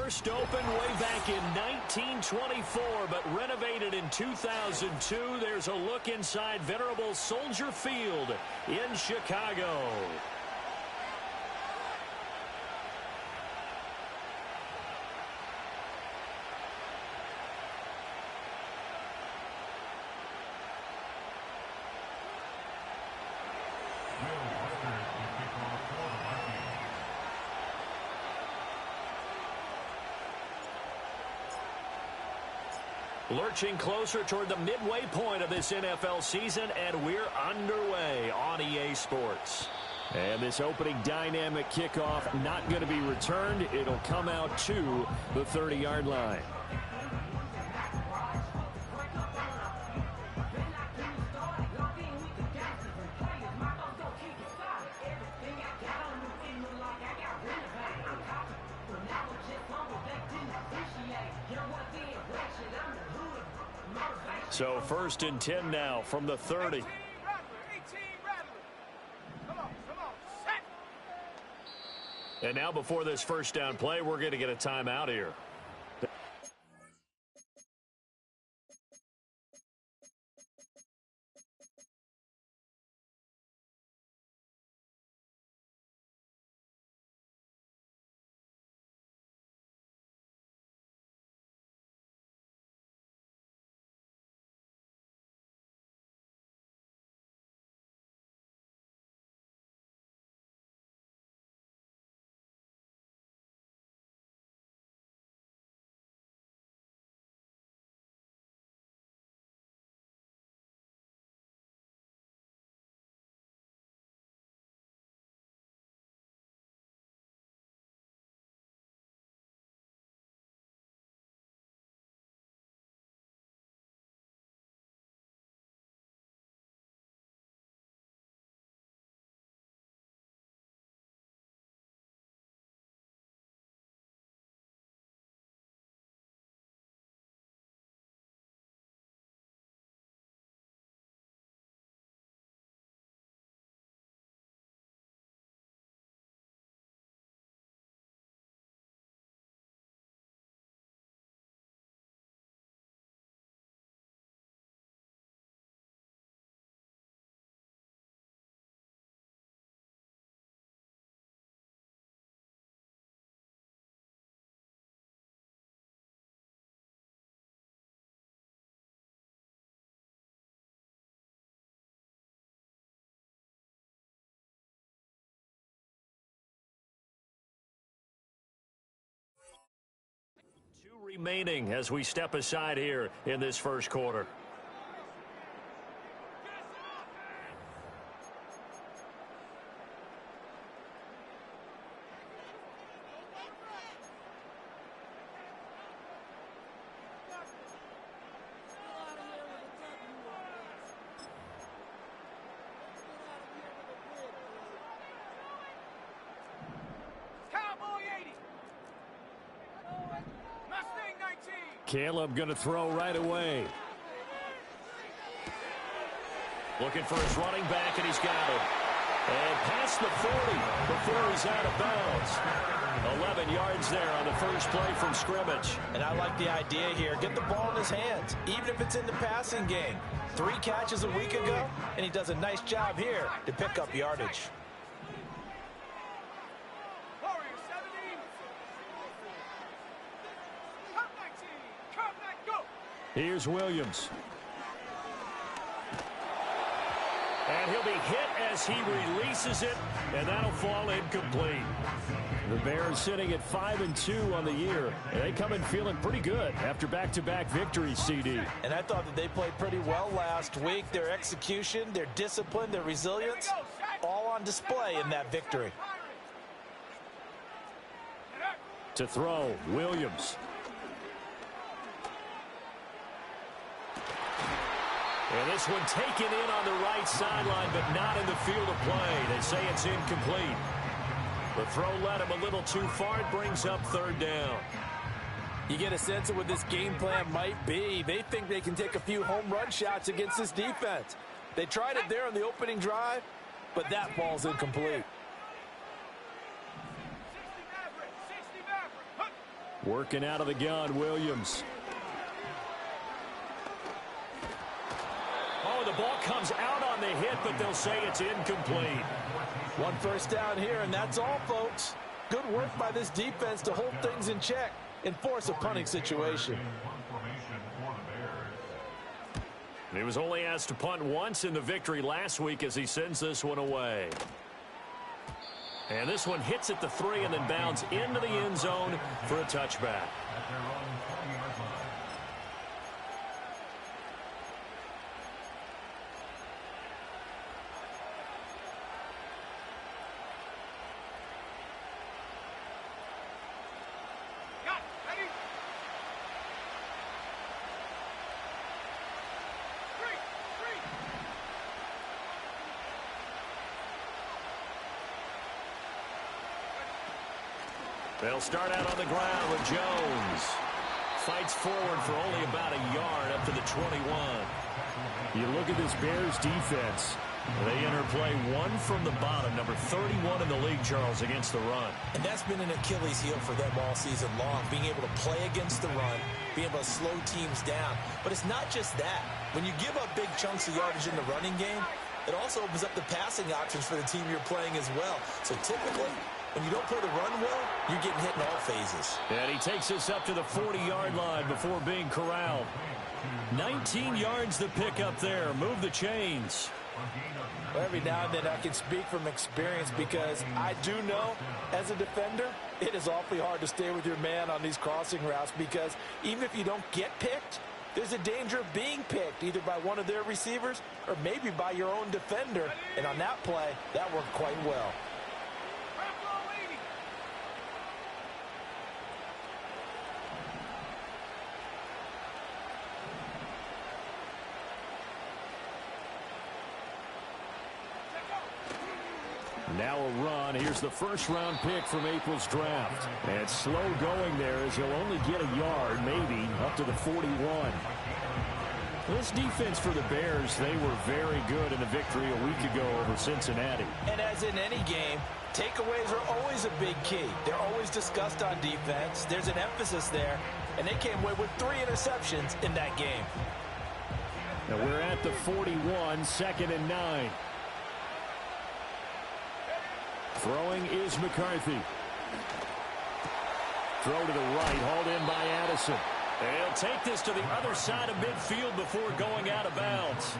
First opened way back in 1924, but renovated in 2002. There's a look inside venerable Soldier Field in Chicago. Lurching closer toward the midway point of this NFL season, and we're underway on EA Sports. And this opening dynamic kickoff not going to be returned. It'll come out to the 30-yard line. So 1st and 10 now from the 30. And now before this first down play, we're going to get a timeout here. Remaining as we step aside here in this first quarter. Caleb going to throw right away. Looking for his running back, and he's got it. And past the 40 before he's out of bounds. 11 yards there on the first play from scrimmage. And I like the idea here. Get the ball in his hands, even if it's in the passing game. 3 catches a week ago, and he does a nice job here to pick up yardage. Here's Williams. And he'll be hit as he releases it, and that'll fall incomplete. The Bears sitting at 5-2 on the year, and they come in feeling pretty good after back-to-back victories, CD. And I thought that they played pretty well last week. Their execution, their discipline, their resilience, all on display in that victory. To throw, Williams. And this one taken in on the right sideline, but not in the field of play. They say it's incomplete. The throw led him a little too far. It brings up 3rd down. You get a sense of what this game plan might be. They think they can take a few home run shots against this defense. They tried it there on the opening drive, but that ball's incomplete. Working out of the gun, Williams. Oh, the ball comes out on the hit, but they'll say it's incomplete. One first down here, and that's all, folks. Good work by this defense to hold things in check and force a punting situation. He was only asked to punt once in the victory last week as he sends this one away. And this one hits at the 3 and then bounds into the end zone for a touchback. They'll start out on the ground with Jones. Fights forward for only about a yard up to the 21. You look at this Bears defense. They interplay one from the bottom, number 31 in the league, Charles, against the run. And that's been an Achilles heel for them all season long, being able to play against the run, being able to slow teams down. But it's not just that. When you give up big chunks of yardage in the running game, it also opens up the passing options for the team you're playing as well. So typically, when you don't play the run well, you're getting hit in all phases. And he takes us up to the 40-yard line before being corralled. 19 yards to pick up there. Move the chains. Well, every now and then I can speak from experience because I do know, as a defender, it is awfully hard to stay with your man on these crossing routes because even if you don't get picked, there's a danger of being picked either by one of their receivers or maybe by your own defender. And on that play, that worked quite well. Now a run. Here's the first-round pick from April's draft. And slow going there as he'll only get a yard, maybe, up to the 41. This defense for the Bears, they were very good in the victory a week ago over Cincinnati. And as in any game, takeaways are always a big key. They're always discussed on defense. There's an emphasis there, and they came away with 3 interceptions in that game. Now we're at the 41, 2nd and 9. Throwing is McCarthy. Throw to the right, hauled in by Addison. They'll take this to the other side of midfield before going out of bounds.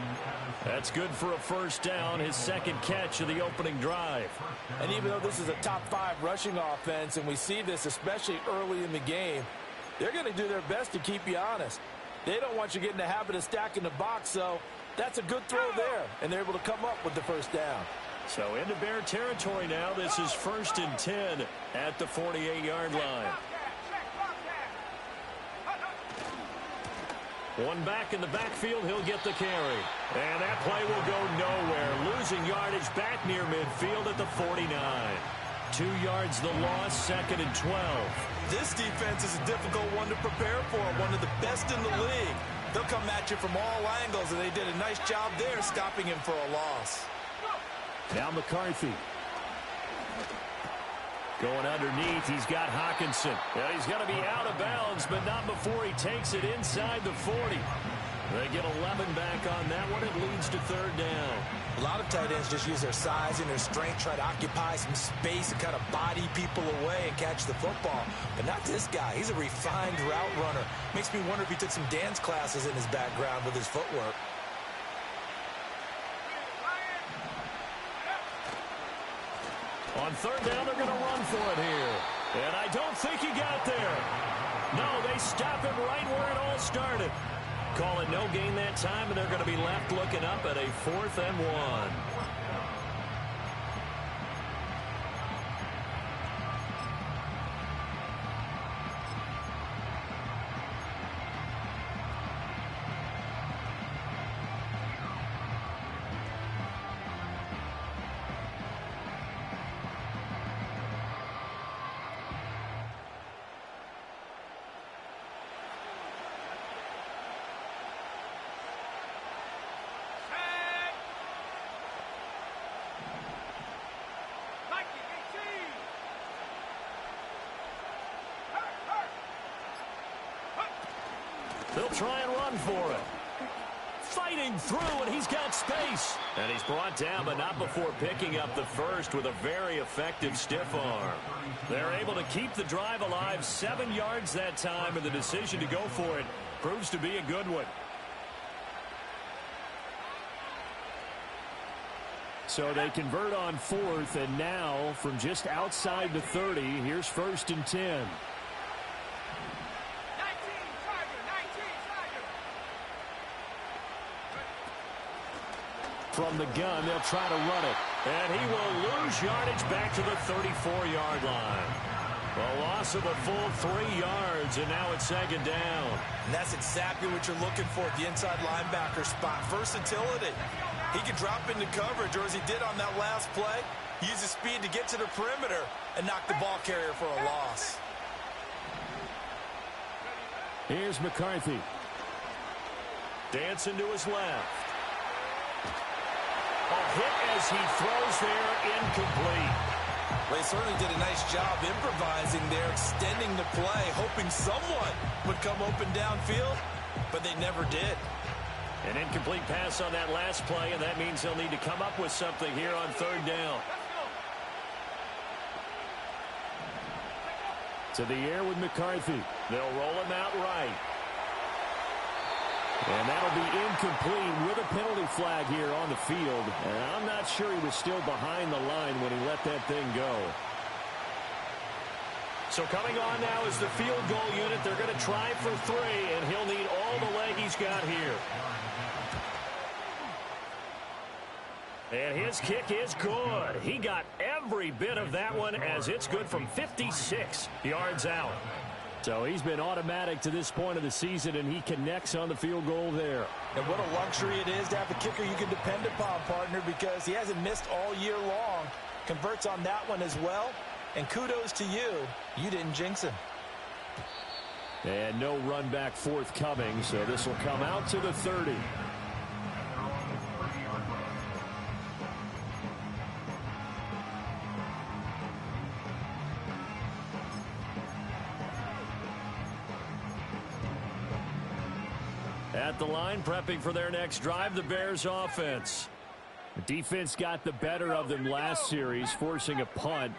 That's good for a first down, his second catch of the opening drive. And even though this is a top 5 rushing offense, and we see this especially early in the game, they're going to do their best to keep you honest. They don't want you getting the habit of stacking the box, so that's a good throw there, and they're able to come up with the first down. So into Bear territory now. This is 1st and 10 at the 48-yard line. One back in the backfield, he'll get the carry. And that play will go nowhere. Losing yardage back near midfield at the 49. 2 yards the loss, 2nd and 12. This defense is a difficult one to prepare for, one of the best in the league. They'll come at you from all angles, and they did a nice job there stopping him for a loss. Now McCarthy. Going underneath, he's got Hawkinson. Well, he's going to be out of bounds, but not before he takes it inside the 40. They get 11 back on that one. It leads to 3rd down. A lot of tight ends just use their size and their strength, try to occupy some space and kind of body people away and catch the football. But not this guy. He's a refined route runner. Makes me wonder if he took some dance classes in his background with his footwork. On 3rd down, they're going to run for it here. And I don't think he got there. No, they stop him right where it all started. Call it no gain that time, and they're going to be left looking up at a 4th and 1. They'll try and run for it. Fighting through, and he's got space. And he's brought down, but not before picking up the first with a very effective stiff arm. They're able to keep the drive alive, 7 yards that time, and the decision to go for it proves to be a good one. So they convert on 4th, and now from just outside the 30, here's 1st and 10. From the gun, they'll try to run it. And he will lose yardage back to the 34-yard line. A loss of a full 3 yards, and now it's 2nd down. And that's exactly what you're looking for at the inside linebacker spot. Versatility. He can drop into coverage, or as he did on that last play, use his speed to get to the perimeter and knock the ball carrier for a loss. Here's McCarthy. Dancing to his left. A hit as he throws there, incomplete. They certainly did a nice job improvising there, extending the play, hoping someone would come open downfield, but they never did. An incomplete pass on that last play, and that means they'll need to come up with something here on 3rd down. To the air with McCarthy. They'll roll him out right. And that'll be incomplete with a penalty flag here on the field. And I'm not sure he was still behind the line when he let that thing go. So coming on now is the field goal unit. They're going to try for 3, and he'll need all the leg he's got here. And his kick is good. He got every bit of that one, as it's good from 56 yards out. So he's been automatic to this point of the season, and he connects on the field goal there. And what a luxury it is to have a kicker you can depend upon, partner, because he hasn't missed all year long. Converts on that one as well. And kudos to you. You didn't jinx him. And no run back forthcoming, so this will come out to the 30. At the line, prepping for their next drive, the Bears offense. The defense got the better of them last series, forcing a punt.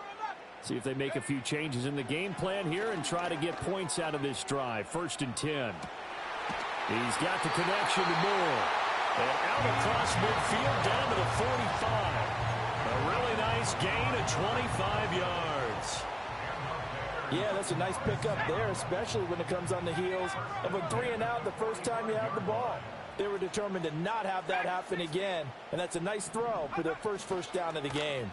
See if they make a few changes in the game plan here and try to get points out of this drive. 1st and 10. He's got the connection to Moore. And out across midfield down to the 45. A really nice gain of 25 yards. Yeah, that's a nice pickup there, especially when it comes on the heels of a 3-and-out the first time you have the ball. They were determined to not have that happen again, and that's a nice throw for their first down of the game.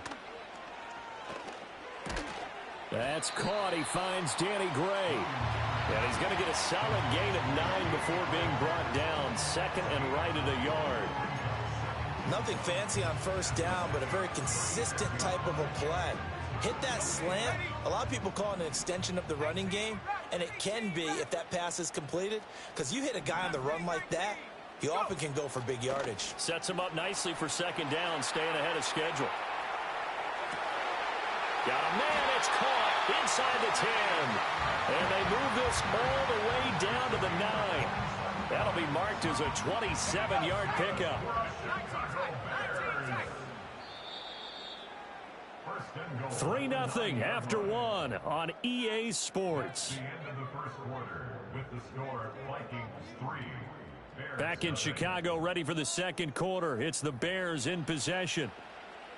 That's caught. He finds Danny Gray. And he's going to get a solid gain of 9 before being brought down. 2nd and right at a yard. Nothing fancy on 1st down, but a very consistent type of a play. Hit that slant. A lot of people call it an extension of the running game, and it can be if that pass is completed, because you hit a guy on the run like that, he often can go for big yardage. Sets him up nicely for 2nd down, staying ahead of schedule. Got a man, it's caught inside the 10. And they move this all the way down to the 9. That'll be marked as a 27-yard pickup. 3-0 after 1 on EA Sports. Back in Chicago, ready for the 2nd quarter. It's the Bears in possession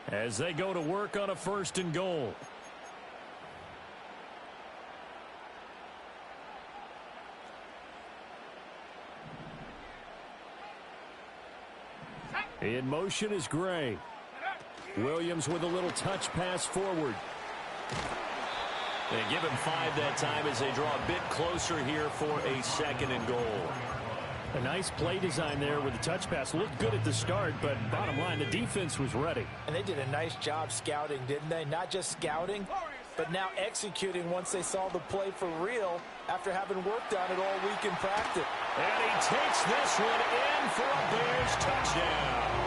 as they go to work on a 1st and goal. In motion is Gray. Williams with a little touch pass forward. They give him 5 that time as they draw a bit closer here for a 2nd and goal. A nice play design there with the touch pass. Looked good at the start, but bottom line, the defense was ready. And they did a nice job scouting, didn't they? Not just scouting, but now executing once they saw the play for real after having worked on it all week in practice. And he takes this one in for a Bears touchdown.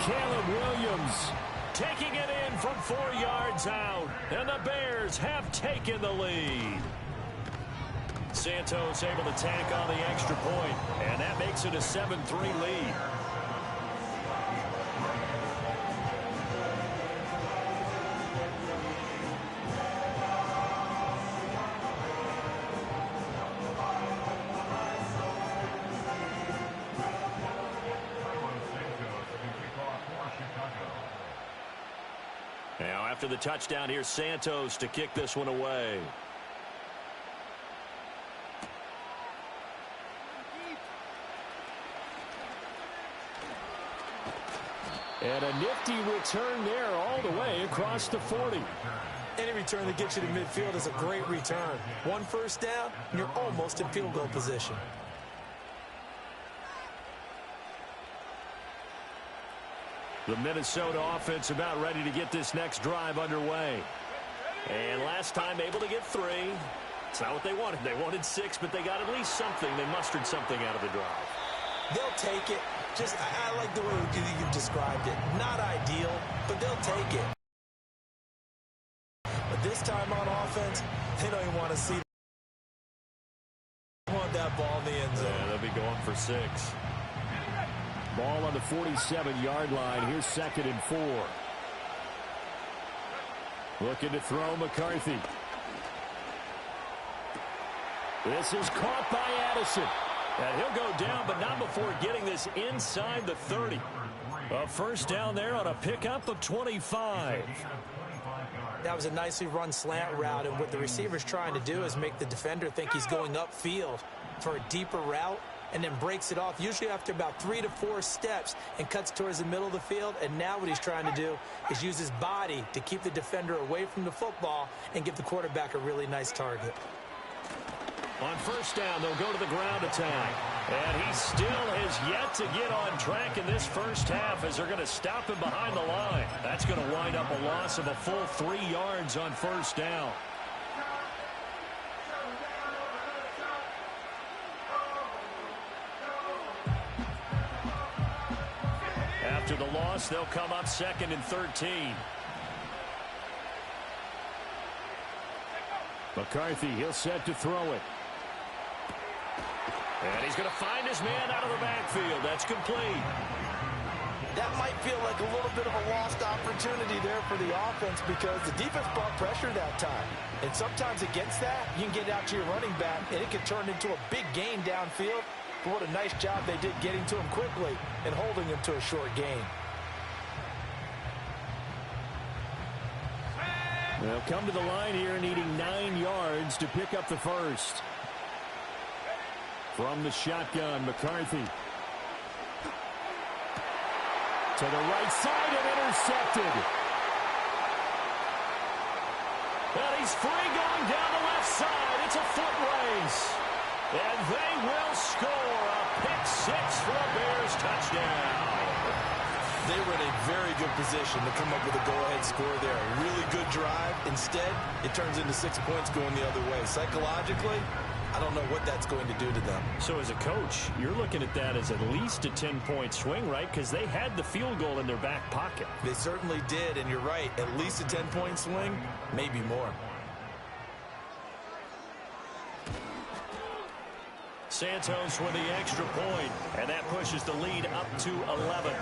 Caleb Williams taking it in from 4 yards out, and the Bears have taken the lead. Santos able to tack on the extra point, and that makes it a 7-3 lead. Now, after the touchdown, here's Santos to kick this one away. And a nifty return there all the way across the 40. Any return that gets you to midfield is a great return. One first down, and you're almost in field goal position. The Minnesota offense about ready to get this next drive underway. And last time able to get 3. It's not what they wanted. They wanted 6, but they got at least something. They mustered something out of the drive. They'll take it. Just, I like the way you described it. Not ideal, but they'll take it. But this time on offense, they don't even want to see that ball in the end zone. Yeah, they'll be going for 6. Ball on the 47-yard line. Here's 2nd and 4. Looking to throw McCarthy. This is caught by Addison. And he'll go down, but not before getting this inside the 30. A first down there on a pickup of 25. That was a nicely run slant route, and what the receiver's trying to do is make the defender think he's going upfield for a deeper route, and then breaks it off, usually after about 3 to 4 steps, and cuts towards the middle of the field. And now what he's trying to do is use his body to keep the defender away from the football and give the quarterback a really nice target. On first down, they'll go to the ground attack. And he still has yet to get on track in this first half as they're going to stop him behind the line. That's going to wind up a loss of a full 3 yards on first down. After the loss, they'll come up 2nd and 13. McCarthy, he'll set to throw it. And he's going to find his man out of the backfield. That's complete. That might feel like a little bit of a lost opportunity there for the offense because the defense brought pressure that time. And sometimes against that, you can get out to your running back, and it can turn into a big gain downfield. But what a nice job they did getting to him quickly and holding him to a short gain. They'll come to the line here needing 9 yards to pick up the first. From the shotgun, McCarthy. To the right side and intercepted. And he's free going down the left side. It's a foot race. And they will score a pick 6 for a Bears touchdown. They were in a very good position to come up with a go-ahead score there. A really good drive. Instead, it turns into 6 points going the other way. Psychologically, I don't know what that's going to do to them. So as a coach, you're looking at that as at least a 10-point swing, right? Because they had the field goal in their back pocket. They certainly did, and you're right. At least a 10-point swing, maybe more. Santos with the extra point, and that pushes the lead up to 11.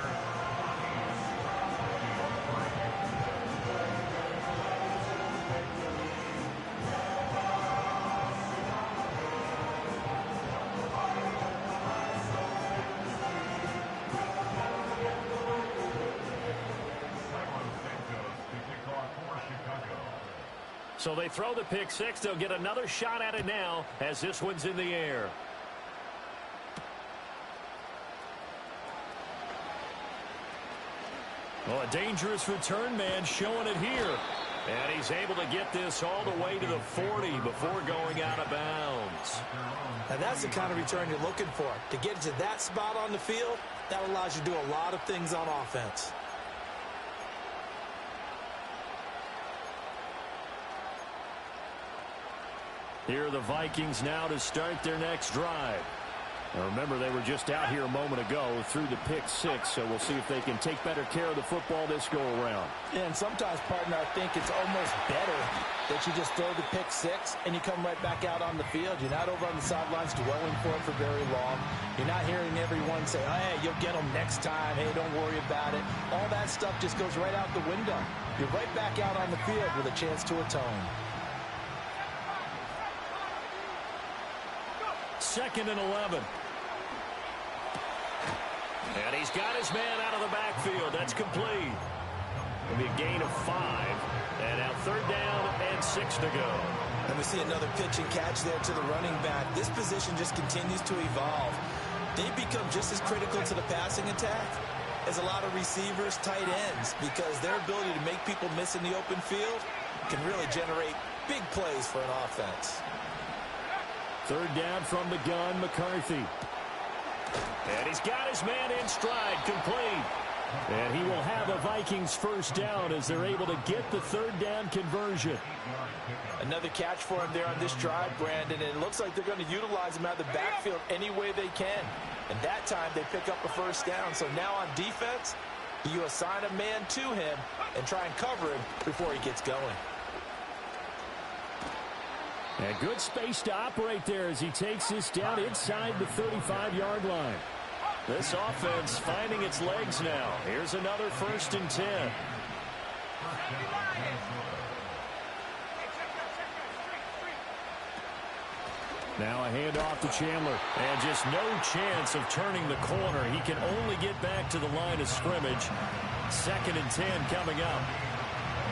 So they throw the pick 6. They'll get another shot at it now as this one's in the air. Well, a dangerous return man showing it here. And he's able to get this all the way to the 40 before going out of bounds. Now that's the kind of return you're looking for. To get to that spot on the field, that allows you to do a lot of things on offense. Here are the Vikings now to start their next drive. Now remember, they were just out here a moment ago through the pick six, so we'll see if they can take better care of the football this go-around. Yeah, and sometimes, partner, I think it's almost better that you just throw the pick six and you come right back out on the field. You're not over on the sidelines dwelling for it for very long. You're not hearing everyone say, oh, hey, you'll get them next time. Hey, don't worry about it. All that stuff just goes right out the window. You're right back out on the field with a chance to atone. 2nd and 11. And he's got his man out of the backfield. That's complete. It'll be a gain of 5. And now 3rd down and 6 to go. And we see another pitch and catch there to the running back. This position just continues to evolve. They become just as critical to the passing attack as a lot of receivers, tight ends, because their ability to make people miss in the open field can really generate big plays for an offense. 3rd down from the gun, McCarthy. And he's got his man in stride, complete. And he will have a Vikings 1st down as they're able to get the 3rd down conversion. Another catch for him there on this drive, Brandon, and it looks like they're going to utilize him out of the backfield any way they can. And that time they pick up a 1st down. So now on defense, you assign a man to him and try and cover him before he gets going. And good space to operate there as he takes this down inside the 35-yard line. This offense finding its legs now. Here's another 1st and 10. Now a handoff to Chandler. And just no chance of turning the corner. He can only get back to the line of scrimmage. 2nd and 10 coming up.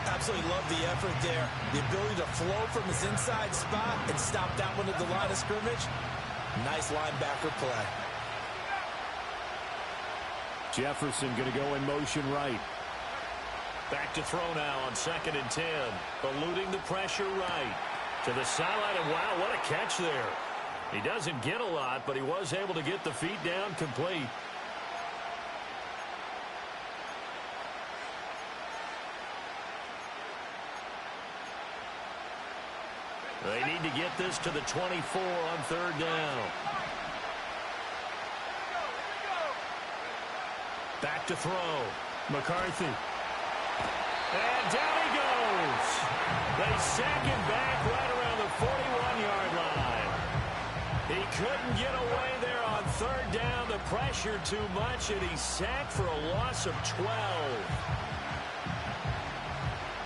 Absolutely love the effort there. The ability to flow from his inside spot and stop that one at the line of scrimmage. Nice linebacker play. Jefferson going to go in motion right. Back to throw now on 2nd and 10. Eluding the pressure right. To the sideline, and wow, what a catch there. He doesn't get a lot, but he was able to get the feet down complete. They need to get this to the 24 on 3rd down. Back to throw. McCarthy. And down he goes. They sack him back right around the 41-yard line. He couldn't get away there on 3rd down. The pressure too much, and he's sacked for a loss of 12.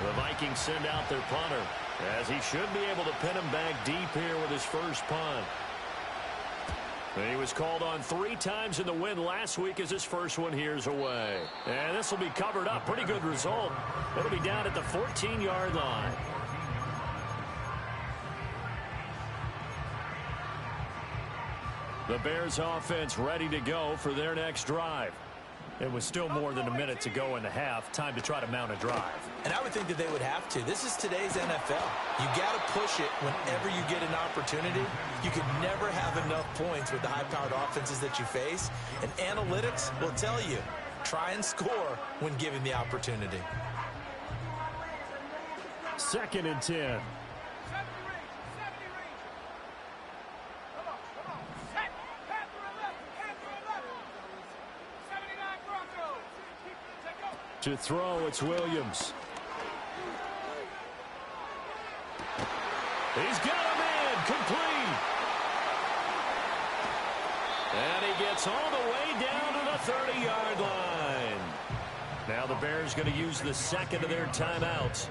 The Vikings send out their punter, as he should be able to pin him back deep here with his first punt. And he was called on 3 times in the win last week as his first one here's away. And this will be covered up. Pretty good result. It'll be down at the 14-yard line. The Bears offense ready to go for their next drive. It was still more than a minute to go in the half. Time to try to mount a drive. And I would think that they would have to. This is today's NFL. You got to push it whenever you get an opportunity. You can never have enough points with the high-powered offenses that you face. And analytics will tell you, try and score when given the opportunity. 2nd and 10. To throw, it's Williams. He's got him in, complete. And he gets all the way down to the 30-yard line. Now the Bears going to use the 2nd of their timeouts.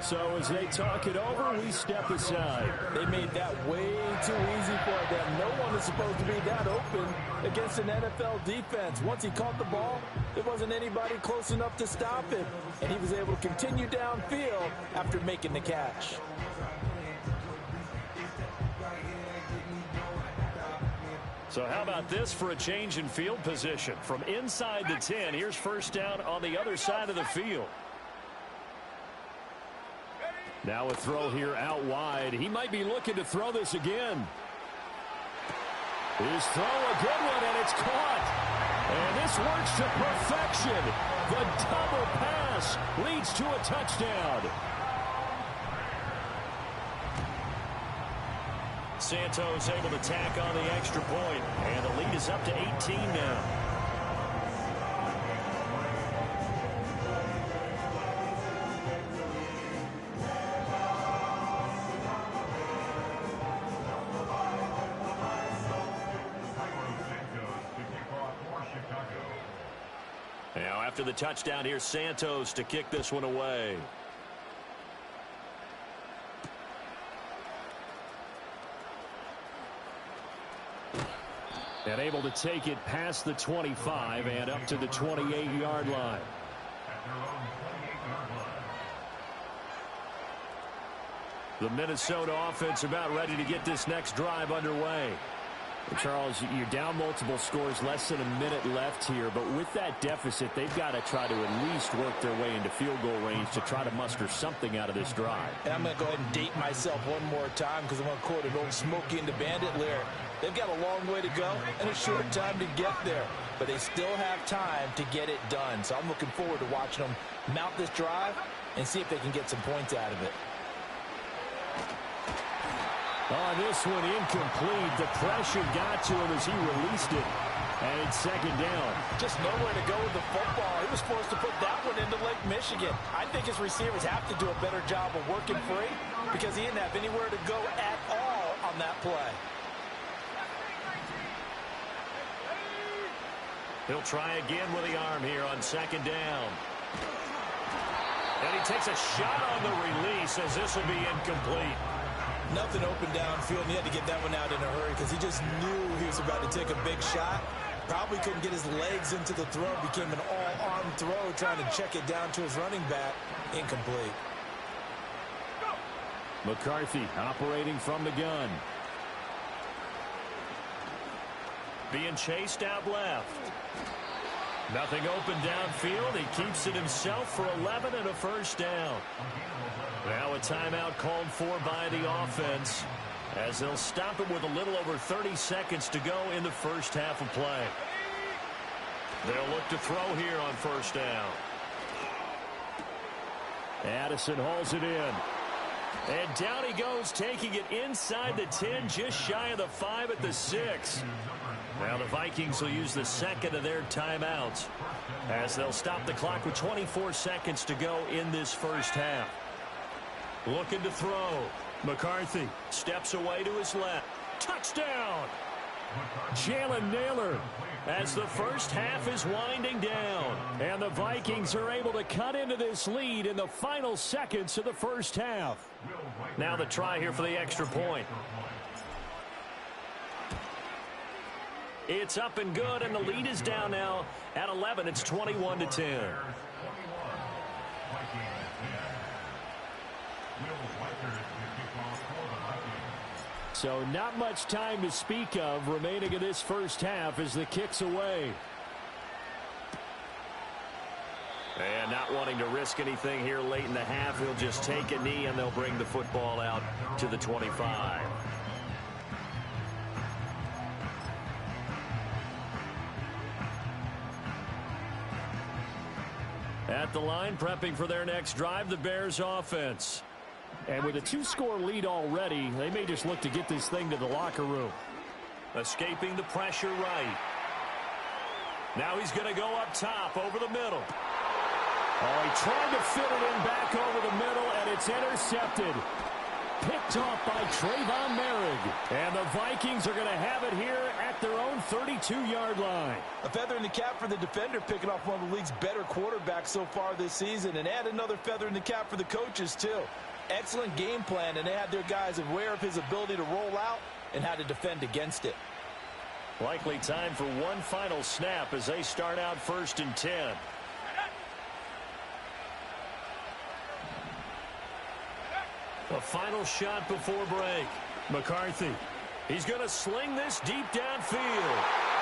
So as they talk it over, we step aside. They made that way too easy for them. No one is supposed to be that open against an NFL defense. Once he caught the ball, there wasn't anybody close enough to stop him. And he was able to continue downfield after making the catch. So how about this for a change in field position? From inside the 10, here's 1st down on the other side of the field. Now a throw here out wide. He might be looking to throw this again. His throw, a good one, and it's caught. And this works to perfection. The double pass leads to a touchdown. Santos able to tack on the extra point, and the lead is up to 18 now. Now after the touchdown, here's Santos to kick this one away. And able to take it past the 25 and up to the 28-yard line. The Minnesota offense about ready to get this next drive underway. Charles, you're down multiple scores, less than a minute left here, but with that deficit, they've got to try to at least work their way into field goal range to try to muster something out of this drive. And I'm going to go ahead and date myself one more time because I'm going to quote an old Smokey and the Bandit lyric. They've got a long way to go and a short time to get there, but they still have time to get it done. So I'm looking forward to watching them mount this drive and see if they can get some points out of it. On this one, incomplete. The pressure got to him as he released it. And it's second down. Just nowhere to go with the football. He was forced to put that one into Lake Michigan. I think his receivers have to do a better job of working free because he didn't have anywhere to go at all on that play. He'll try again with the arm here on second down. And he takes a shot on the release as this will be incomplete. Nothing open downfield, and he had to get that one out in a hurry because he just knew he was about to take a big shot. Probably couldn't get his legs into the throw. Became an all-arm throw, trying to check it down to his running back. Incomplete. McCarthy operating from the gun. Being chased out left. Nothing open downfield. He keeps it himself for 11 and a first down. Now a timeout called for by the offense as they'll stop it with a little over 30 seconds to go in the first half of play. They'll look to throw here on first down. Addison hauls it in. And down he goes, taking it inside the 10, just shy of the 5 at the 6. Now the Vikings will use the second of their timeouts as they'll stop the clock with 24 seconds to go in this first half. Looking to throw. McCarthy steps away to his left. Touchdown! Jalen Naylor as the first half is winding down. And the Vikings are able to cut into this lead in the final seconds of the first half. Now the try here for the extra point. It's up and good, and the lead is down now at 11. It's 21-10. So not much time to speak of remaining in this first half as the kick's away. And not wanting to risk anything here late in the half, he'll just take a knee and they'll bring the football out to the 25. At the line, prepping for their next drive, the Bears offense. And with a 2-score lead already, they may just look to get this thing to the locker room. Escaping the pressure right. Now he's going to go up top over the middle. Oh, he tried to fit it in back over the middle, and it's intercepted. Picked off by Trayvon Merrick. And the Vikings are going to have it here at their own 32-yard line. A feather in the cap for the defender, picking off one of the league's better quarterbacks so far this season. And add another feather in the cap for the coaches, too. Excellent game plan, and they had their guys aware of his ability to roll out and how to defend against it. Likely time for one final snap as they start out 1st and 10. A final shot before break. McCarthy. He's going to sling this deep downfield.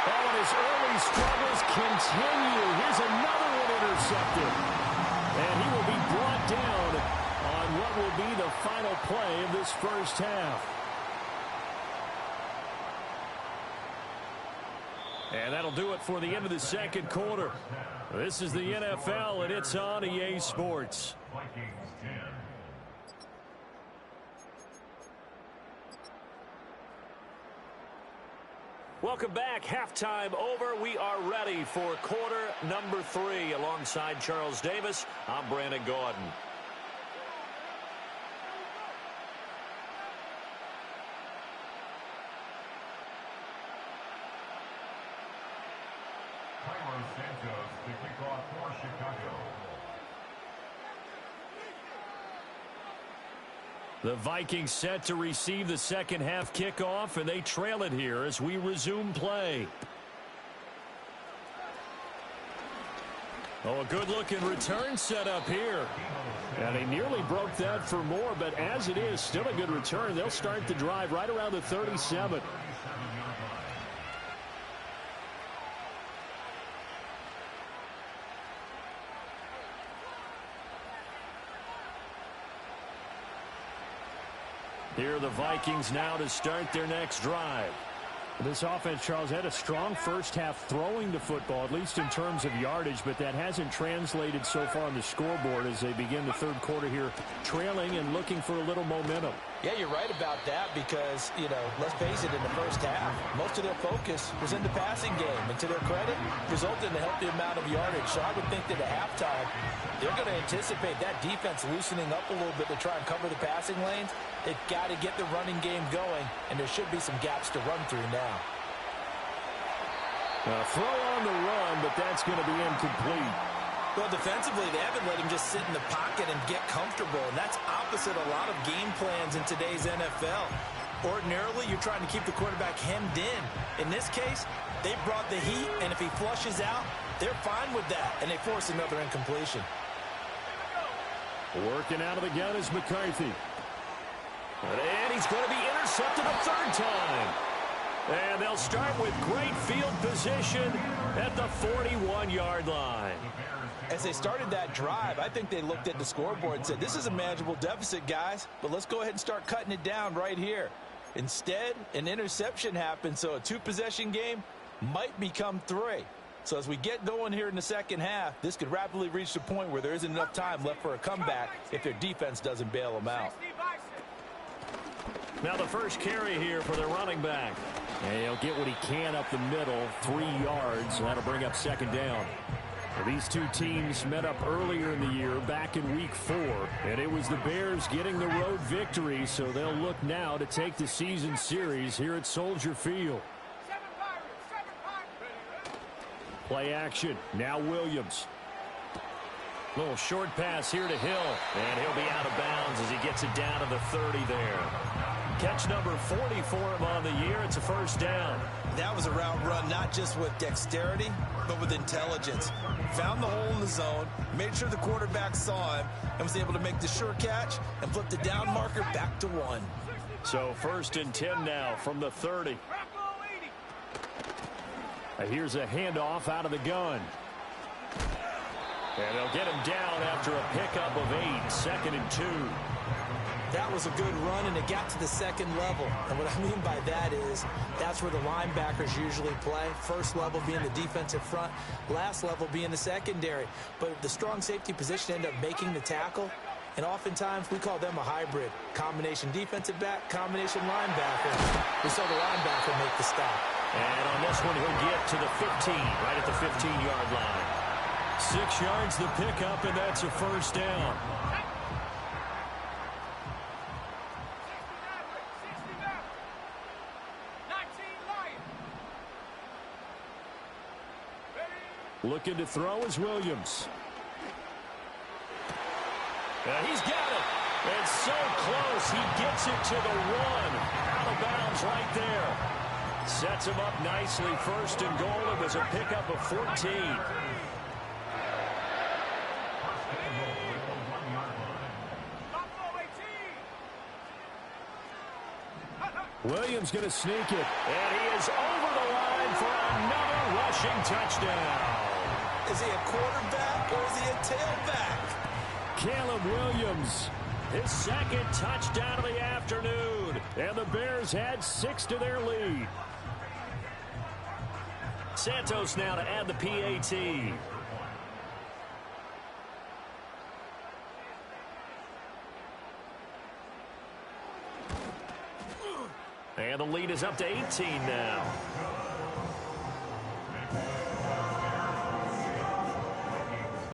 Oh, and his early struggles continue. Here's another one intercepted. And he will be brought down on what will be the final play of this first half. And that'll do it for the end of the second quarter. This is the NFL, and it's on EA Sports. Welcome back. Halftime over. We are ready for quarter number 3. Alongside Charles Davis, I'm Brandon Gaudin. Santos to kick off for Chicago. The Vikings set to receive the second half kickoff, and they trail it here as we resume play. Oh, a good-looking return set up here. And he nearly broke that for more, but as it is, still a good return. They'll start the drive right around the 37. Here are the Vikings now to start their next drive. This offense, Charles, had a strong first half throwing the football, at least in terms of yardage, but that hasn't translated so far on the scoreboard as they begin the third quarter here, trailing and looking for a little momentum. Yeah, you're right about that because, let's face it, in the first half, most of their focus was in the passing game. And to their credit, resulted in a healthy amount of yardage. So I would think that at halftime, they're going to anticipate that defense loosening up a little bit to try and cover the passing lanes. They've got to get the running game going, and there should be some gaps to run through now. Throw on the run, but that's going to be incomplete. Well, defensively, they haven't let him just sit in the pocket and get comfortable, and that's opposite a lot of game plans in today's NFL. Ordinarily, you're trying to keep the quarterback hemmed in. In this case, they brought the heat, and if he flushes out, they're fine with that, and they force another incompletion. Working out of the gun is McCarthy. And he's going to be intercepted a third time. And they'll start with great field position at the 41-yard line. As they started that drive, I think they looked at the scoreboard and said, this is a manageable deficit, guys, but let's go ahead and start cutting it down right here. Instead, an interception happened, so a two-possession game might become 3. So as we get going here in the second half, this could rapidly reach the point where there isn't enough time left for a comeback if their defense doesn't bail them out. Now the first carry here for the running back. And he'll get what he can up the middle, 3 yards. That'll bring up second down. Well, these two teams met up earlier in the year, back in week 4. And it was the Bears getting the road victory, so they'll look now to take the season series here at Soldier Field. Play action. Now Williams. Little short pass here to Hill. And he'll be out of bounds as he gets it down to the 30 there. Catch number 40 for him on the year. It's a first down. That was a route run not just with dexterity, but with intelligence. Found the hole in the zone, made sure the quarterback saw him, and was able to make the sure catch and flip the down marker back to 1. So first and 10 now from the 30. Here's a handoff out of the gun. And they'll get him down after a pickup of 8, second and 2. That was a good run, and it got to the second level. And what I mean by that is that's where the linebackers usually play. First level being the defensive front, last level being the secondary. But the strong safety position ended up making the tackle, and oftentimes we call them a hybrid. Combination defensive back, combination linebacker. We saw the linebacker make the stop. And on this one, he'll get to the 15, right at the 15-yard line. 6 yards the pickup, and that's a first down. Looking to throw is Williams. And he's got it. And so close, he gets it to the 1. Out of bounds right there. Sets him up nicely. First and goal. It was a pickup of 14. Williams going to sneak it. And he is over the line for another rushing touchdown. Is he a quarterback or is he a tailback? Caleb Williams, his second touchdown of the afternoon. And the Bears had 6 to their lead. Santos now to add the PAT. And the lead is up to 18 now.